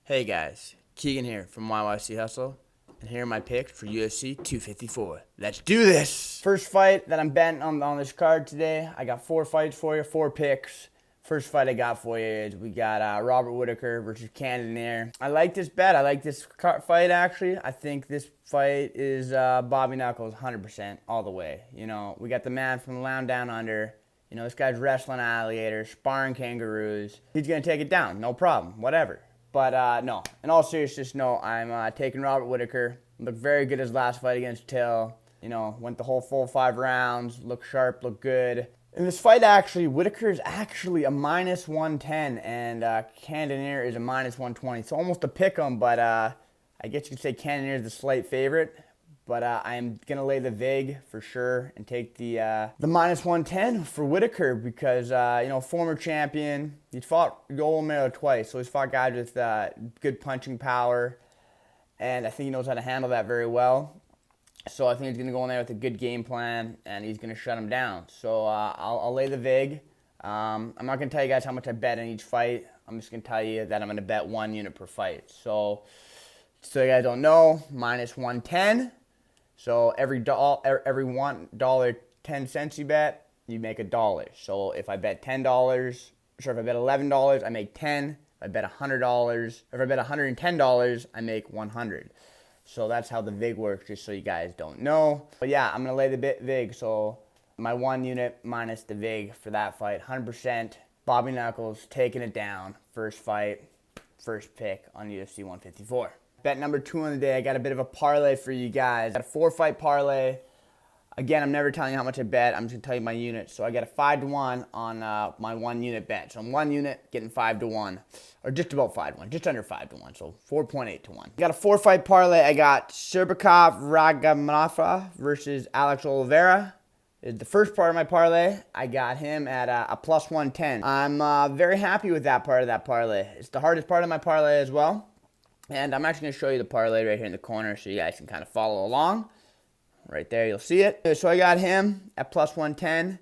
Hey guys, Keegan here from YYC Hustle, and here are my picks for UFC 254. Let's do this! First fight that I'm betting on this card today, I got 4 fights for you, 4 picks. First fight I got for you is we got Robert Whittaker versus Cannonier. I like this bet. I like this fight, actually. I think this fight is Bobby Knuckles 100% all the way. You know, we got the man from the Land Down Under. You know, this guy's wrestling alligators, sparring kangaroos. He's going to take it down. No problem. Whatever. But, no. In all seriousness, no. I'm taking Robert Whittaker. Looked very good his last fight against Till. You know, went the whole full 5 rounds. Looked sharp. Looked good. In this fight, actually, Whittaker is actually a minus 110, and Cannonier is a minus 120. So almost a pick 'em, but I guess you could say Cannonier is the slight favorite. But I'm going to lay the vig for sure and take the minus 110 for Whittaker because, you know, former champion. He's fought Yoel Romero twice, so he's fought guys with good punching power. And I think he knows how to handle that very well. So I think he's going to go in there with a good game plan, and he's going to shut him down. So I'll lay the vig. I'm not going to tell you guys how much I bet in each fight. I'm just going to tell you that I'm going to bet 1 unit per fight. So you guys don't know, minus 110. So every $1.10 you bet, you make $1. So if I bet $10, if I bet $11, I make 10. If I bet $100, if I bet $110, I make 100. So that's how the vig works, just so you guys don't know. But yeah, I'm gonna lay the vig. So my 1 unit minus the vig for that fight, 100%. Bobby Knuckles taking it down. First fight, first pick on UFC 154. Bet number 2 on the day, I got a bit of a parlay for you guys. I got a 4-fight parlay. Again, I'm never telling you how much I bet. I'm just going to tell you my unit. So I got a 5-1 on my 1 unit bet. So I'm 1 unit getting 5-1. Or just about 5-1. Just under 5-1. So 4.8 to 1. Got a 4-fight parlay. I got Rakhmonov versus Alex Oliveira. Is the first part of my parlay. I got him at a plus 110. I'm very happy with that part of that parlay. It's the hardest part of my parlay as well. And I'm actually going to show you the parlay right here in the corner so you guys can kind of follow along. Right there, you'll see it. So I got him at plus 110.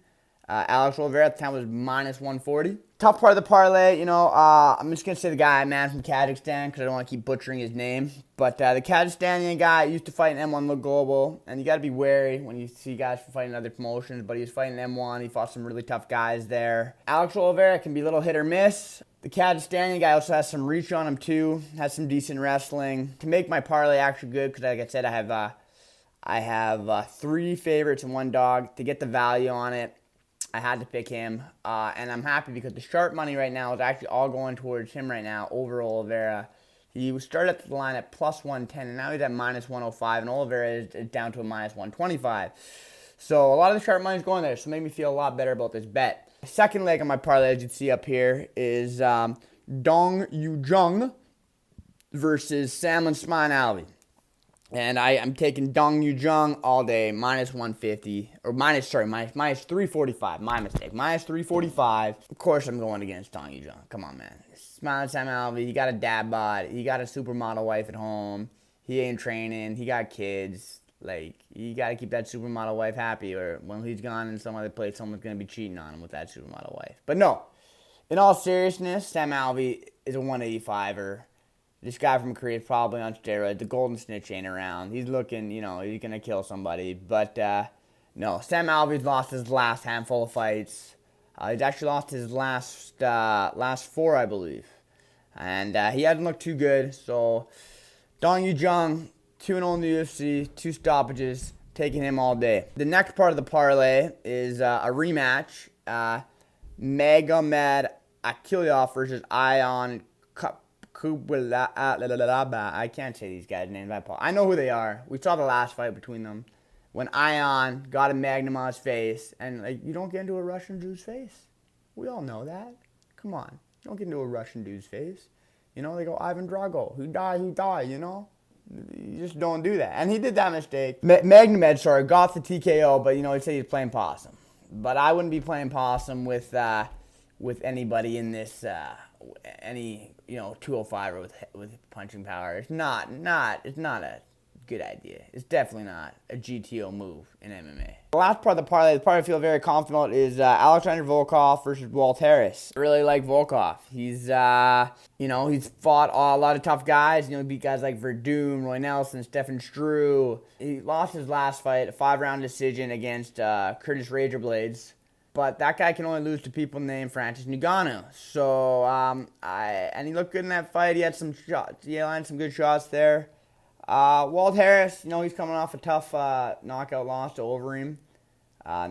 Alex Oliveira at the time was minus 140. Tough part of the parlay, you know, I'm just going to say the guy, man, from Kazakhstan because I don't want to keep butchering his name. But the Kazakhstani guy used to fight in M1 Look Global. And you got to be wary when you see guys fighting other promotions. But he was fighting M1. He fought some really tough guys there. Alex Oliveira can be a little hit or miss. The Kazakhstani guy also has some reach on him too. Has some decent wrestling. To make my parlay actually good, because like I said, I have 3 favorites and 1 dog. To get the value on it, I had to pick him. And I'm happy because the sharp money right now is actually all going towards him right now over Oliveira. He started at the line at plus 110, and now he's at minus 105, and Oliveira is down to a minus 125. So a lot of the sharp money is going there, so it made me feel a lot better about this bet. The second leg of my parlay, as you can see up here, is Jung versus Salman Alvi. And I'm taking Dong Jung all day, minus 150, or minus 345, my mistake, minus 345. Of course I'm going against Dong Jung. Come on, man. Salman Alvi, he got a dad bod, he got a supermodel wife at home, he ain't training, he got kids. Like, you got to keep that supermodel wife happy, or when he's gone in some other place, someone's going to be cheating on him with that supermodel wife. But no, in all seriousness, Sam Alvey is a 185er. This guy from Korea is probably on steroids. The golden snitch ain't around. He's looking, you know, he's going to kill somebody. But, no, Sam Alvey's lost his last handful of fights. He's actually lost his last 4, I believe. And he hasn't looked too good. So, Dong Jung, 2-0 in the UFC, 2 stoppages, taking him all day. The next part of the parlay is a rematch. Magomed Akilov versus Ion Kubalaba. I can't say these guys' names. I know who they are. We saw the last fight between them when Ion got a magnum on his face. And like, you don't get into a Russian dude's face. We all know that. Come on. You don't get into a Russian dude's face. You know, they go, Ivan Drago. Who die, you know? You just don't do that. And he did that mistake. Magomed, got the TKO, but, you know, he said he's playing possum. But I wouldn't be playing possum with anybody in this, any, you know, 205 or with punching power. It's not a good idea. It's definitely not a GTO move in MMA. The last part of the parlay, the part I feel very confident about, is Alexander Volkov versus Walt Harris. I really like Volkov. He's, he's fought a lot of tough guys. He beat guys like Verdum, Roy Nelson, Stefan Struve. He lost his last fight, a 5-round decision against Curtis Razorblades. But that guy can only lose to people named Francis Ngannou. So, and he looked good in that fight. He had some shots. He landed some good shots there. Walt Harris, he's coming off a tough knockout loss to Overeem.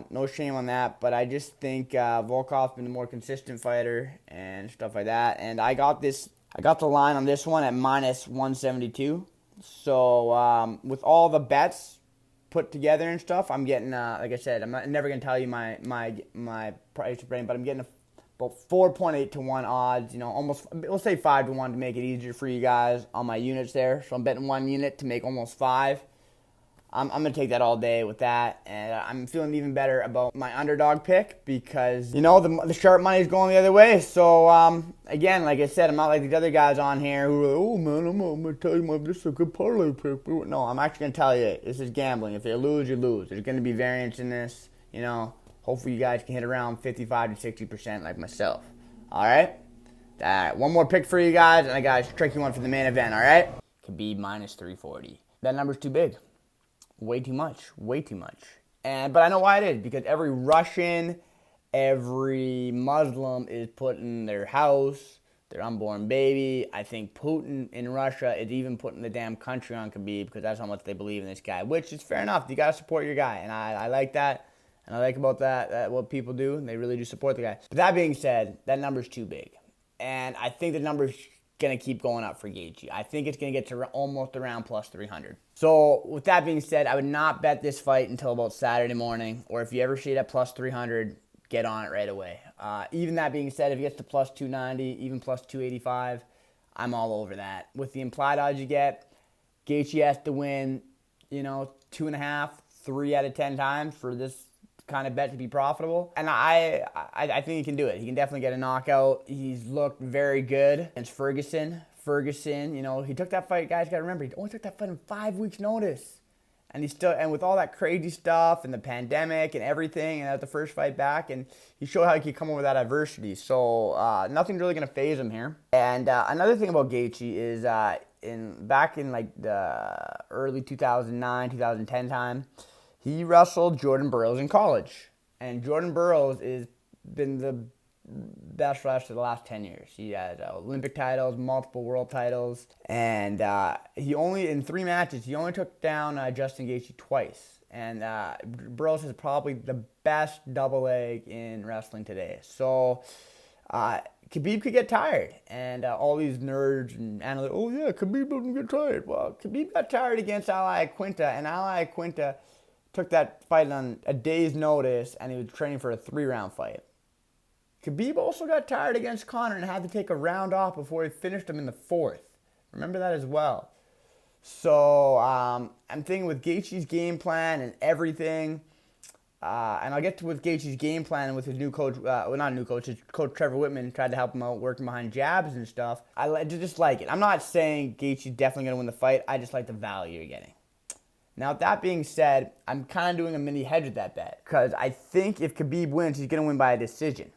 No shame on that, but I just think Volkov's been the more consistent fighter and stuff like that. And I got the line on this one at -172. So with all the bets put together and stuff, I'm getting, like I said, I'm never going to tell you my price to bring, but I'm getting about 4.8 to 1 odds, almost, we'll say 5 to 1 to make it easier for you guys on my units there. So I'm betting 1 unit to make almost 5. I'm going to take that all day with that, and I'm feeling even better about my underdog pick because, the sharp money is going the other way. So, again, like I said, I'm not like these other guys on here who are like, oh, man, I'm going to tell you this is a good parlay pick. No, I'm actually going to tell you this is gambling. If you lose, you lose. There's going to be variance in this, Hopefully you guys can hit around 55 to 60% like myself. All right? One more pick for you guys, and I got a tricky one for the main event, all right? Khabib -340. That number's too big. Way too much. But I know why it is, because every Russian, every Muslim is putting their house, their unborn baby. I think Putin in Russia is even putting the damn country on Khabib because that's how much they believe in this guy, which is fair enough. You got to support your guy, and I like that. And I like about that what people do, and they really do support the guy. But that being said, that number's too big. And I think the number's going to keep going up for Gaethje. I think it's going to get to almost around plus 300. So with that being said, I would not bet this fight until about Saturday morning, or if you ever see it at plus 300, get on it right away. Even that being said, if it gets to plus 290, even plus 285, I'm all over that. With the implied odds you get, Gaethje has to win, 2.5, 3 out of 10 times for this kind of bet to be profitable. And I think he can do it. He can definitely get a knockout. He's looked very good against Ferguson. He took that fight, guys, got to remember, he only took that fight in 5 weeks' notice. And with all that crazy stuff and the pandemic and everything, and at the first fight back, and he showed how he could come over that adversity. So nothing's really going to faze him here. And another thing about Gaethje is back in like the early 2009, 2010 time, he wrestled Jordan Burroughs in college. And Jordan Burroughs has been the best wrestler the last 10 years. He had Olympic titles, multiple world titles. And in 3 matches, he only took down Justin Gaethje twice. And Burroughs is probably the best double leg in wrestling today. So Khabib could get tired. And all these nerds and analysts, oh yeah, Khabib doesn't get tired. Well, Khabib got tired against Ali Quinta, and Ali Quinta took that fight on a day's notice, and he was training for a 3-round fight. Khabib also got tired against Conor and had to take a round off before he finished him in the 4th. Remember that as well. So I'm thinking with Gaethje's game plan and everything, and I'll get to with Gaethje's game plan and with his new coach, his coach Trevor Whitman tried to help him out working behind jabs and stuff. I just like it. I'm not saying Gaethje's definitely going to win the fight. I just like the value you're getting. Now, with that being said, I'm kind of doing a mini hedge with that bet because I think if Khabib wins, he's going to win by a decision.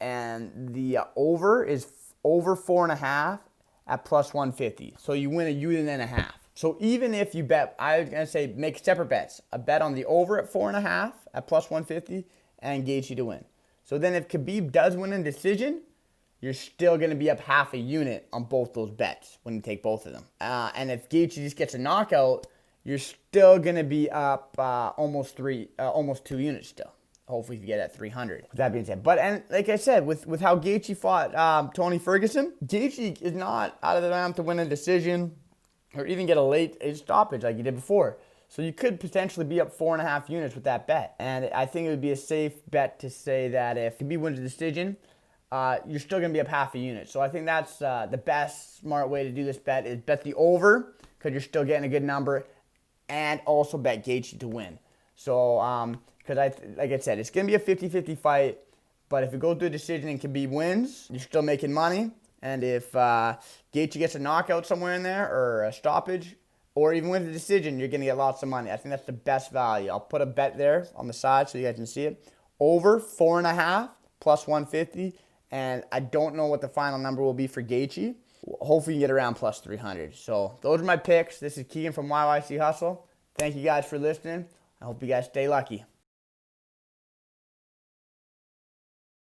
And the over is over 4.5 at plus 150. So you win a unit and a half. So even if you bet, I was going to say make separate bets. A bet on the over at 4.5 at plus 150 and Gaethje to win. So then if Khabib does win in decision, you're still going to be up half a unit on both those bets when you take both of them. And if Gaethje just gets a knockout, you're still going to be up almost 2 units still. Hopefully you get at 300. With that being said. And like I said, with how Gaethje fought Tony Ferguson, Gaethje is not out of the round to win a decision or even get a late stoppage like you did before. So you could potentially be up 4.5 units with that bet. And I think it would be a safe bet to say that if Khabib wins a decision, you're still going to be up half a unit. So I think that's the best smart way to do this bet is bet the over because you're still getting a good number, and also bet Gaethje to win. So, because like I said, it's going to be a 50-50 fight, but if it goes to a decision and Khabib wins, you're still making money. And if Gaethje gets a knockout somewhere in there or a stoppage, or even with a decision, you're going to get lots of money. I think that's the best value. I'll put a bet there on the side so you guys can see it. Over 4.5 plus 150. And I don't know what the final number will be for Gaethje. Hopefully you can get around plus 300. So those are my picks. This is Keegan from YYC Hustle. Thank you guys for listening. I hope you guys stay lucky.